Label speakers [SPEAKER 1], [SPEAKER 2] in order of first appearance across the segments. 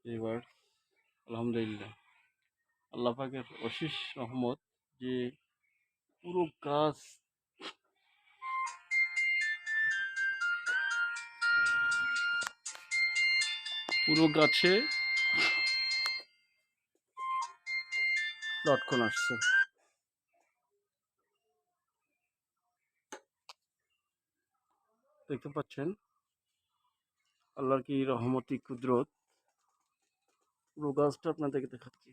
[SPEAKER 1] এবার আলহামদুলিল্লাহ আল্লাহ পাকের অশেষ রহমত যে পুরো গাছ পুরো গাছে লটকন আসছে। দেখতে পাচ্ছেন আল্লাহর কি রহমতি কুদরত। পুরো গাছটা আপনাদেরকে দেখাচ্ছি।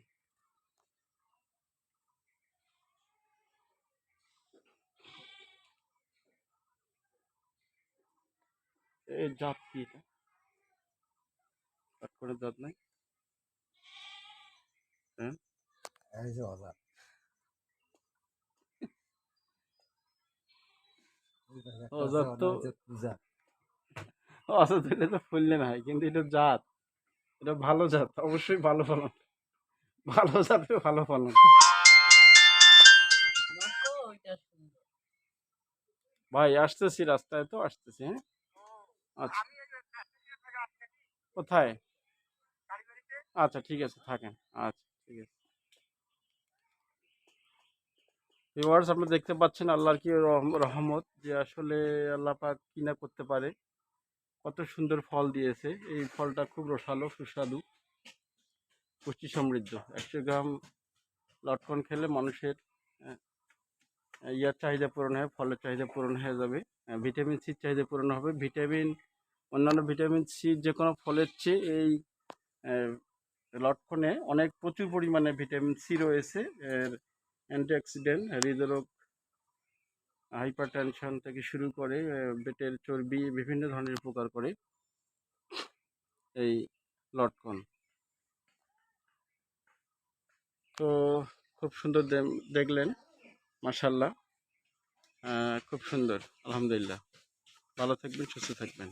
[SPEAKER 1] এই জাত কি এটা? লটকনের জাত নাই? হ্যাঁ, অজাত তো অজাত হলে তো ফুললে না হয়, কিন্তু এটা জাত, এটা ভালো জাত, অবশ্যই ভালো ফলন, ভালো জাতের ভালো ফলন। ভাই আসতেছি, রাস্তায় তো আসতেছি। হ্যাঁ, আচ্ছা। কোথায়? আচ্ছা ঠিক আছে, থাকেন। আচ্ছা ঠিক আছে। ভিউয়ার্স, আপনি দেখতে পাচ্ছেন আল্লাহর কি রহমত যে আসলে আল্লাহ পাক কি না করতে পারে। কত সুন্দর ফল দিয়েছে। এই ফলটা খুব রসালো, সুস্বাদু, পুষ্টি সমৃদ্ধ। 100 গ্রাম লটকন খেলে মানুষের ইয়ার চাহিদা পূরণ হয়, ফলের চাহিদা পূরণ হয়ে যাবে, ভিটামিন সির চাহিদা পূরণ হবে। অন্যান্য ভিটামিন সি যে কোনো ফলের চেয়ে এই লটকনে অনেক প্রচুর পরিমাণে ভিটামিন সি রয়েছে। এর অ্যান্টিঅক্সিডেন্ট, হৃদরোগ, হাইপার টেনশন থেকে শুরু করে পেটের চর্বি, বিভিন্ন ধরনের উপকার করে এই লটকন। তো খুব সুন্দর দেখলেন, মাশাআল্লাহ, খুব সুন্দর, আলহামদুলিল্লাহ। ভালো থাকবেন, সুস্থ থাকবেন।